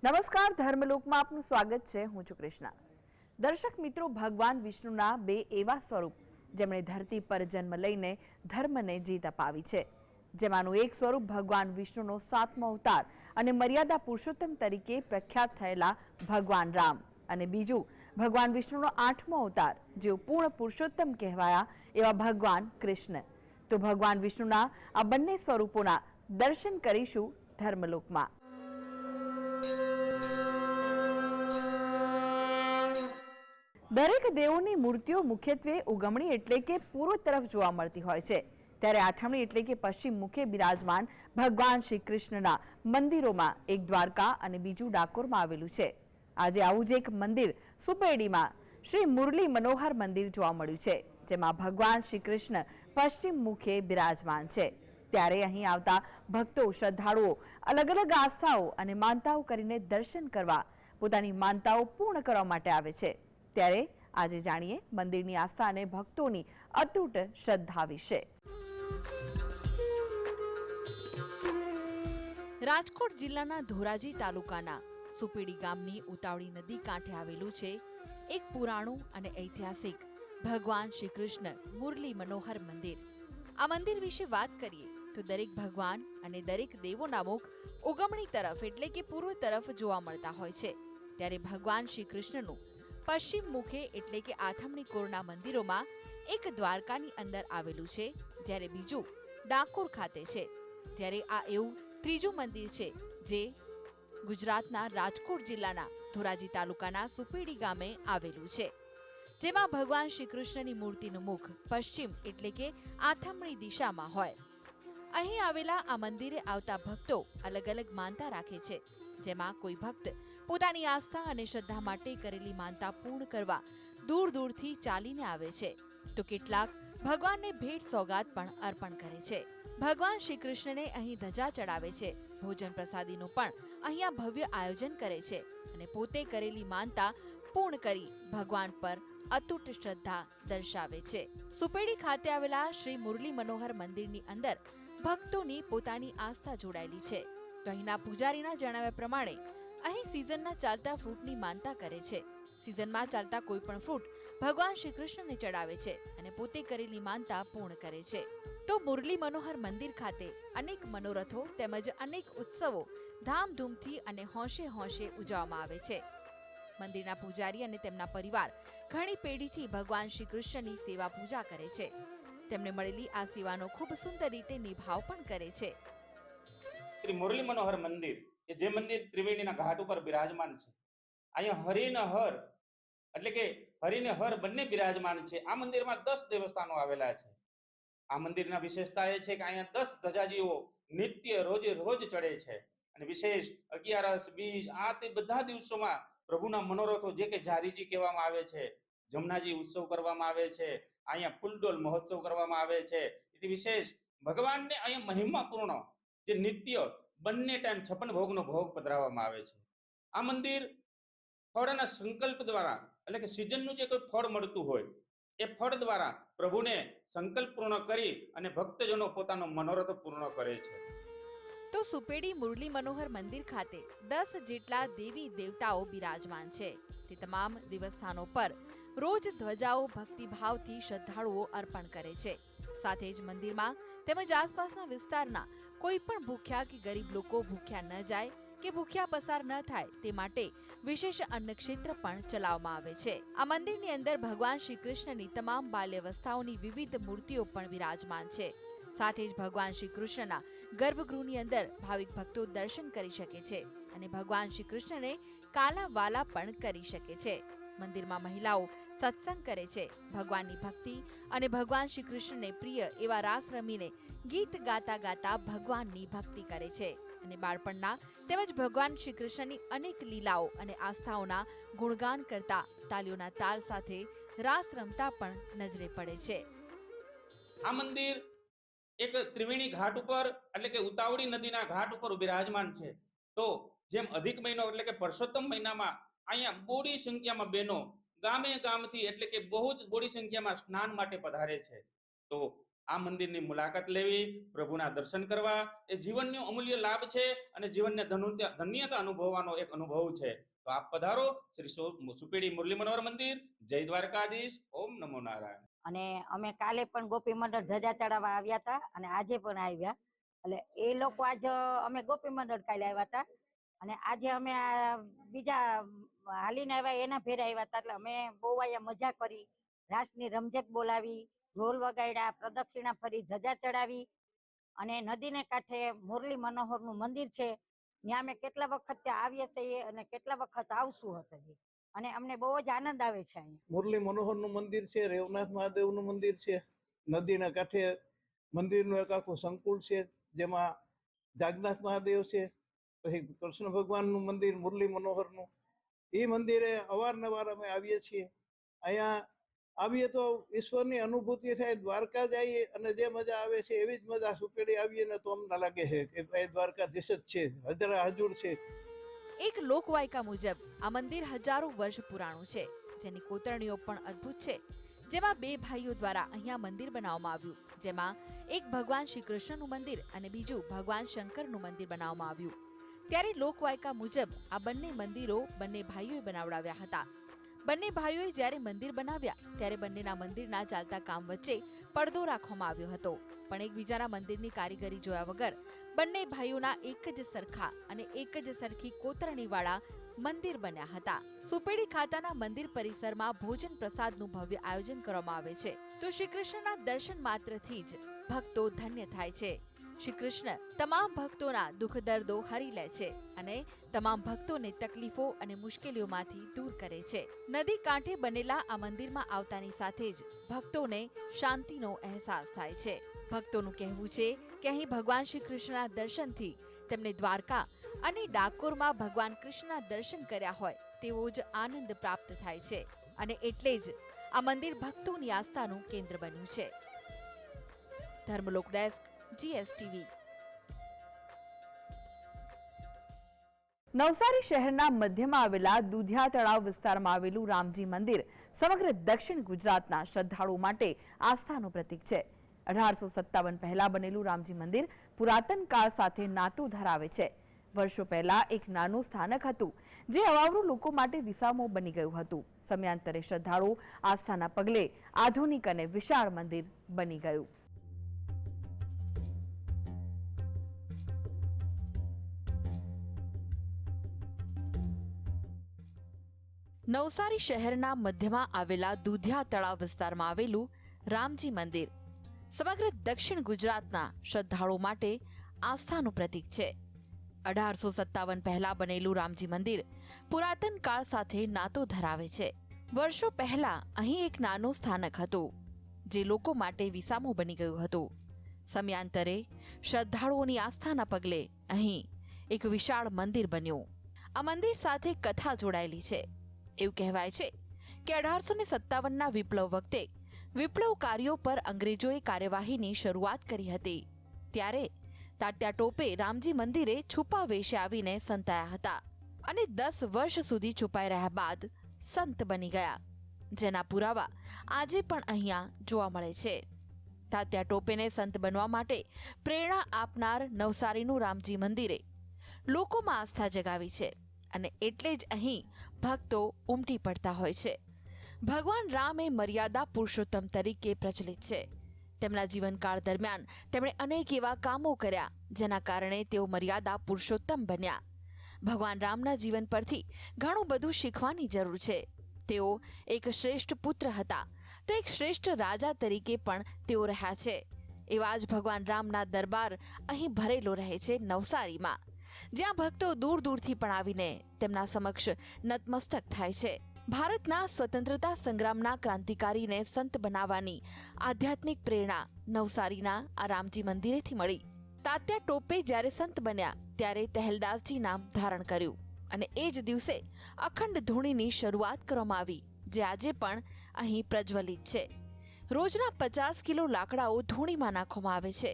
નમસ્કાર, ધર્મલોકમાં આપનું સ્વાગત છે। હું છું કૃષ્ણા। દર્શક મિત્રો, ભગવાન વિષ્ણુના બે એવા સ્વરૂપ જેમણે ધરતી પર જન્મ લઈને ધર્મને જીત અપાવી છે, જેમાંનું એક સ્વરૂપ ભગવાન વિષ્ણુનો 7મો અવતાર અને મર્યાદા પુરુષોત્તમ તરીકે પ્રખ્યાત થયેલા ભગવાન રામ, અને બીજું ભગવાન વિષ્ણુનો 8મો અવતાર જેઓ પૂર્ણ પુરુષોત્તમ કહેવાયા એવા ભગવાન કૃષ્ણ। તો ભગવાન વિષ્ણુના આ બંને સ્વરૂપોના દર્શન કરીશું ધર્મલોકમાં। દરેક દેવોની મૂર્તિઓ મુખ્યત્વે ઉગમણી એટલે કે પૂર્વ તરફ જોવા મળતી હોય છે, ત્યારે આથમણી એટલે કે પશ્ચિમ મુખે બિરાજમાન ભગવાન શ્રી કૃષ્ણના મંદિરોમાં એક દ્વારકા અને બીજું ડાકોરમાં આવેલું છે। આજે આવું જ એક મંદિર સુપેડીમાં શ્રી મુરલી મનોહર મંદિર જોવા મળ્યું છે, જેમાં ભગવાન શ્રી કૃષ્ણ પશ્ચિમ મુખે બિરાજમાન છે। ત્યારે અહીં આવતા ભક્તો, શ્રદ્ધાળુઓ અલગ અલગ આસ્થાઓ અને માનતાઓ કરીને દર્શન કરવા, પોતાની માનતાઓ પૂર્ણ કરવા માટે આવે છે। ત્યારે આજે જાણીએ મંદિરની આસ્થા અને ભક્તોની અતૂટ શ્રદ્ધા વિશે। રાજકોટ જિલ્લાના ધોરાજી તાલુકાના સુપેડી ગામની ઉતાવળી નદી કાંઠે આવેલું છે એક પુરાણું અને ઐતિહાસિક ભગવાન શ્રી કૃષ્ણ મુરલી મનોહર મંદિર। આ મંદિર વિશે વાત કરીએ તો દરેક ભગવાન અને દરેક દેવોના મુખ ઉગમણી તરફ એટલે કે પૂર્વ તરફ જોવા મળતા હોય છે, ત્યારે ભગવાન શ્રી કૃષ્ણનું પશ્ચિમ મુખે એટલે કે આથમણી કોરના મંદિરોમાં એક દ્વારકાની અંદર આવેલું છે, જ્યારે બીજું ડાકોર ખાતે છે। જ્યારે આ એવું ત્રીજું મંદિર છે જે ગુજરાતના રાજકોટ જિલ્લાના ધોરાજી તાલુકાના સુપેડી ગામે આવેલું છે, જેમાં ભગવાન શ્રી કૃષ્ણની મૂર્તિનું મુખ પશ્ચિમ એટલે કે આથમણી દિશામાં હોય। અહીં આવેલા આ મંદિરે આવતા ભક્તો અલગ અલગ માનતા રાખે છે, જેમાં કોઈ ભક્ત પોતાની આસ્થા અને શ્રદ્ધા માટે કરેલી માનતા પૂર્ણ કરવા દૂર દૂરથી ચાલીને આવે છે, તો કેટલાક ભગવાનને ભેટ સોગાદ પણ અર્પણ કરે છે। ભગવાન શ્રી કૃષ્ણને અહીં ધજા ચડાવે છે, ભોજન પ્રસાદીનું પણ અહીંયા ભવ્ય આયોજન કરે છે અને પોતે કરેલી માનતા પૂર્ણ કરી ભગવાન પર અતૂટ શ્રદ્ધા દર્શાવે છે। સુપેડી ખાતે આવેલા શ્રી મુરલી મનોહર મંદિરની અંદર ભક્તોની પોતાની આસ્થા જોડાયેલી છે। તો અહીંના પૂજારીના જણાવ્યા પ્રમાણે અહીં સિઝનના ચાલતા ફ્રૂટની માનતા કરે છે। સિઝનમાં ચાલતા કોઈ પણ ફ્રૂટ ભગવાન શ્રી કૃષ્ણને ચડાવે છે અને પોતે કરેલી માનતા પૂર્ણ કરે છે। તો મુરલી મનોહર મંદિર ખાતે અનેક મનોરથો તેમજ અનેક ઉત્સવો ધામધૂમથી અને હોંશે હોંશે ઉજવવામાં આવે છે। મંદિરના પૂજારી અને તેમના પરિવાર ઘણી પેઢીથી ભગવાન શ્રી કૃષ્ણની સેવા પૂજા કરે છે। તેમને મળેલી આ સેવાનો ખૂબ સુંદર રીતે નિભાવ પણ કરે છે। શ્રી મુરલી મનોહર મંદિર કે જે મંદિર ત્રિવેણીના ઘાટ ઉપર બિરાજમાન છે, અહીંયા હરિને હર એટલે કે હરિને હર બંને બિરાજમાન છે। આ મંદિરમાં 10 દેવસ્થાનો આવેલા છે। આ મંદિરના વિશેષતા એ છે કે અહીંયા 10 ધજાજીઓ નિત્ય રોજે રોજ ચડે છે, અને વિશેષ 11, બીજ આ તે બધા દિવસોમાં પ્રભુના મનોરથો જે કે જારીજી કહેવામાં આવે છે, જમનાજી ઉત્સવ કરવામાં આવે છે, અહીંયા ફૂલડોલ મહોત્સવ કરવામાં આવે છે। એથી વિશેષ ભગવાનને અહીંયા મહિમાપૂર્ણ જે નિત્ય બંને ટાઈમ 56 ભોગનો ભોગ પધરાવવામાં આવે છે। આ મંદિર ફળના સંકલ્પ દ્વારા એટલે કે સિઝનનું જે કોઈ ફળ મળતું હોય એ ફળ દ્વારા પ્રભુને સંકલ્પ પૂર્ણ કરી અને ભક્તજનો પોતાનો મનોરથ પૂર્ણ કરે છે। તો સુપેડી મુરલી મનોહર મંદિર ખાતે 10 જેટલા દેવી દેવતાઓ બિરાજમાન છે। તે તમામ દેવસ્થાનો પર રોજ ધ્વજાઓ ભક્તિભાવથી શ્રદ્ધાળુઓ અર્પણ કરે છે। સાથે જ મંદિરમાં તેમજ આસપાસના વિસ્તારના કોઈ પણ ભૂખ્યા કે ગરીબ લોકો ભૂખ્યા ન જાય કે ભૂખ્યા પસાર ન થાય તે માટે વિશેષ અન્ન ક્ષેત્ર પણ ચલાવવામાં આવે છે। આ મંદિરની અંદર ભગવાન શ્રી કૃષ્ણની તમામ બાલ્યાવસ્થાઓની વિવિધ મૂર્તિઓ પણ બિરાજમાન છે। સાથે જ ભગવાન શ્રી કૃષ્ણના ગર્ભગૃહની અંદર ભાવિક ભક્તો દર્શન કરી શકે છે અને ભગવાન શ્રી કૃષ્ણને કાલા વાલા પણ કરી શકે છે। મંદિરમાં મહિલાઓ સત્સંગ કરે છે, ભગવાનની ભક્તિ અને ભગવાન શ્રી કૃષ્ણને પ્રિય એવા રાસ રમીને ગીત ગાતા ગાતા ભગવાનની ભક્તિ કરે છે અને બાળપણના તેમજ ભગવાન શ્રી કૃષ્ણની અનેક લીલાઓ અને આસ્થાઓના ગુણગાન કરતા તાલીઓના તાલ સાથે રાસ રમતા પણ નજરે પડે છે। આ મંદિર એક ત્રિવેણી ઘાટ ઉપર એટલે કે ઉતાવળી નદીના ઘાટ ઉપર બિરાજમાન છે। તો જેમ અધિક મહિનો એટલે કે પરસોત્તમ મહિનામાં અહીંયા બોડી સંખ્યામાં બહેનો ગામે ગામથી એટલે કે બહુ જ બોડી સંખ્યામાં સ્નાન માટે પધારે છે। તો આ મંદિરની મુલાકાત લેવી, પ્રભુના દર્શન કરવા એ જીવનનો અમૂલ્ય લાભ છે અને જીવનને ધન્યતા અનુભવવાનો એક અનુભવ છે. તો આપ પધારો શ્રી સુપેડી મુરલી મનોહર મંદિર. જય દ્વારકાધીશ. ઓમ નમો નારાયણ. અને અમે કાલે પણ ગોપી મંડળ ધજા ચડાવવા આવ્યા હતા અને આજે પણ આવ્યા. એટલે એ લોકો આજ અમે ગોપી મંડળ કાલે આવ્યા હતા અને આજે અમે આ બીજા હાલીને આવ્યા એના ભેરે આવ્યા હતા. એટલે અમે બહુ અહીંયા મજા કરી, રાસની રમઝટ બોલાવી, ઢોલ વગાડ્યા, પ્રદક્ષિણા ફરી, ધજા ચડાવી અને નદીને કાંઠે મુરલી મનોહરનું મંદિર છે. ત્યાં અમે કેટલા વખત ત્યાં આવીએ છીએ અને કેટલા વખત આવશું હતા અને અમને બહુ જ આનંદ આવે છે. અહીંયા મુરલી મનોહરનું મંદિર છે, રેવનાથ મહાદેવનું મંદિર છે. નદીના કાંઠે મંદિરનું એક આખું સંકુલ છે, જેમાં જાગનાથ મહાદેવ છે, પછી કૃષ્ણ ભગવાનનું મંદિર મુરલી મનોહરનું. એ મંદિરે અવારનવાર અમે આવીએ છીએ. અહીંયા આવીએ તો ઈશ્વરની અનુભૂતિ થાય. દ્વારકા જઈએ અને જે મજા આવે છે એવી જ મજા સુપેડી આવીએ ને તો અમને લાગે છે કે ભાઈ દ્વારકાધીશ જ છે, હાજર છે. એક લોકવાયકા મુજબ આ મંદિર હજારો વર્ષ પુરાણું છે, જેની કોતરણીઓ પણ અદ્ભુત છે. જેમાં બે ભાઈઓ દ્વારા અહીંયા મંદિર બનાવવામાં આવ્યું, જેમાં એક ભગવાન શ્રી કૃષ્ણનું મંદિર અને બીજું ભગવાન શંકરનું મંદિર બનાવવામાં આવ્યું. ત્યારે લોકવાયકા મુજબ આ બંને મંદિરો બંને ભાઈઓએ બનાવડાવ્યા હતા. બંને ભાઈઓએ જ્યારે મંદિર બનાવ્યા ત્યારે બંનેના મંદિરના ચાલતા કામ વચ્ચે પડદો રાખવામાં આવ્યો હતો, પણ એકબીજાના મંદિરની કારીગરી જોયા વગર બંને ભાઈઓના એક જ સરખા અને એક જ સરખી કોતરણીવાળા મંદિર બન્યા હતા. સુપેડી ખાતાના મંદિર પરિસરમાં ભોજન પ્રસાદનું ભવ્ય આયોજન કરવામાં આવે છે. તો શ્રી કૃષ્ણના દર્શન માત્રથી જ ભક્તો ધન્ય થાય છે. શ્રી કૃષ્ણ તમામ ભક્તોના દુઃખ દર્દો હરી લે છે અને તમામ ભક્તોને તકલીફો અને મુશ્કેલીઓમાંથી દૂર કરે છે. નદી કાંઠે બનેલા આ મંદિરમાં આવતાની સાથે જ ભક્તોને શાંતિનો અહેસાસ થાય છે. ભક્તોનું કહેવું છે કે અહીં ભગવાન શ્રી કૃષ્ણના દર્શનથી તેમને દ્વારકા અને ડાકોરમાં ભગવાન કૃષ્ણના દર્શન કર્યા હોય તેવો જ આનંદ પ્રાપ્ત થાય છે અને એટલે જ આ મંદિર ભક્તોની આસ્થાનું કેન્દ્ર બન્યું છે. Dharmalok desk, GSTV. નવસારી શહેરના મધ્યમાં આવેલા દુધિયા તળાવ વિસ્તારમાં આવેલું રામજી મંદિર સમગ્ર દક્ષિણ ગુજરાતના શ્રદ્ધાળુઓ માટે આસ્થાનું પ્રતીક છે. 1857 પહેલા બનેલું રામજી મંદિર પુરાતન કાળ સાથે નાતું ધરાવે છે. વર્ષો પહેલા એક નાનું સ્થાનક હતું જે અવાવરૂ લોકો માટે વિસામો બની ગયું હતું. સમયાંતરે શ્રદ્ધાળુઓ આસ્થાના પગલે આધુનિક અને વિશાળ મંદિર બની ગયું. નવસારી શહેરના મધ્યમાં આવેલા દુધિયા તળાવ વિસ્તારમાં આવેલું રામજી મંદિર સમગ્ર દક્ષિણ ગુજરાતના શ્રદ્ધાળુઓ માટે આસ્થાનું પ્રતીક છે. 1857 પહેલા બનેલું રામજી મંદિર પુરાતન કાળ સાથે નાતો ધરાવે છે. વર્ષો પહેલા અહીં એક નાનું સ્થાનક હતું જે લોકો માટે વિસામો બની ગયું હતું. સમયાંતરે શ્રદ્ધાળુઓની આસ્થાના પગલે અહીં એક વિશાળ મંદિર બન્યું. આ મંદિર સાથે કથા જોડાયેલી છે. એવું કહેવાય છે કે 1857ના વિપ્લવ વખતે વિપ્લવકારીઓ પર અંગ્રેજોએ કાર્યવાહીની શરૂઆત કરી હતી. ત્યારે તાત્યા ટોપે રામજી મંદિરે છુપા વેશે આવીને સંતાયા હતા અને 10 વર્ષ સુધી છુપાઈ રહ્યા બાદ સંત બની ગયા, જેના પુરાવા આજે પણ અહીંયા જોવા મળે છે. તાત્યા ટોપેને સંત બનવા માટે પ્રેરણા આપનાર નવસારીનું રામજી મંદિરે લોકોમાં આસ્થા જગાવી છે અને એટલે જ અહીં ભક્તો ઉમટી પડતા હોય છે. ભગવાન રામ એ મર્યાદા પુરુષોત્તમ તરીકે પ્રચલિત છે. તેમના જીવનકાળ દરમિયાન તેમણે અનેક એવા કામો કર્યા જેના કારણે તેઓ મર્યાદા પુરુષોત્તમ બન્યા. ભગવાન રામના જીવન પરથી ઘણું બધું શીખવાની જરૂર છે. તેઓ એક શ્રેષ્ઠ પુત્ર હતા તો એક શ્રેષ્ઠ રાજા તરીકે પણ તેઓ રહ્યા છે. એવા જ ભગવાન રામના દરબાર અહીં ભરેલો રહે છે નવસારીમાં, જ્યાં ભક્તો દૂર દૂરથી પણ આવીને તેમના સમક્ષ નતમસ્તક થાય છે. ભારતના સ્વતંત્રતા સંગ્રામના ક્રાંતિકારીને સંત બનાવવાની આધ્યાત્મિક પ્રેરણા નવસારીના આ રામજી મંદિરેથી મળી. તાત્યા ટોપે જ્યારે સંત બન્યા ત્યારે તહેલદાસજી નામ ધારણ કર્યું અને એ જ દિવસે અખંડ ધૂણીની શરૂઆત કરવામાં આવી, જે આજે પણ અહીં પ્રજ્વલિત છે. રોજના 50 કિલો લાકડાઓ ધૂણીમાં નાખવામાં આવે છે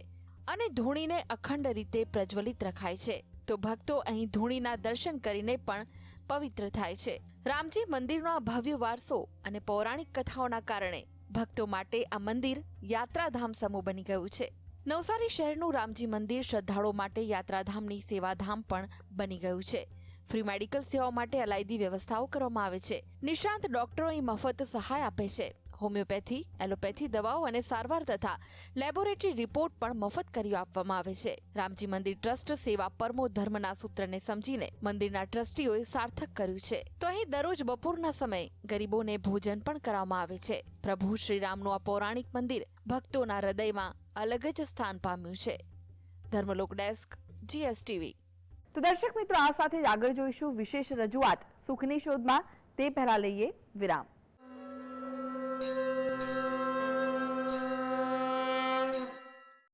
અને ધૂણીને અખંડ રીતે પ્રજ્વલિત રખાય છે. તો ભક્તો અહીં ધૂણીના દર્શન કરીને પણ પવિત્ર થાય છે. રામજી મંદિરનો આ ભવ્ય વારસો અને પૌરાણિક કથાઓના કારણે ભક્તો માટે આ મંદિર યાત્રાધામ સમૂહ બની ગયું છે. નવસારી શહેરનું રામજી મંદિર શ્રદ્ધાળુઓ માટે યાત્રાધામની સેવાધામ પણ બની ગયું છે. ફ્રી મેડિકલ સેવાઓ માટે અલાયદી વ્યવસ્થાઓ કરવામાં આવે છે. નિષ્ણાંત ડોક્ટરો અહીં મફત સહાય આપે છે. હોમિયોપેથી, એલોપેથી દવાઓ અને સારવાર તથા લેબોરેટરી રિપોર્ટ પણ મફત કરી આપવામાં આવે છે. રામજી મંદિર ટ્રસ્ટ સેવા પરમો ધર્મના સૂત્રને સમજીને મંદિરના ટ્રસ્ટીઓએ સાર્થક કર્યું છે. તો અહીં દરરોજ બપોરના સમયે ગરીબોને ભોજન પણ કરવામાં આવે છે. પ્રભુ શ્રીરામનું આ પૌરાણિક મંદિર ભક્તોના હૃદયમાં અલગ જ સ્થાન પામ્યું છે. Dharmalok desk, GSTV. તો દર્શક મિત્રો, આ સાથે જ આગળ જોઈશું વિશેષ રજૂઆત સુખની શોધમાં. તે પહેલા લઈએ વિરામ.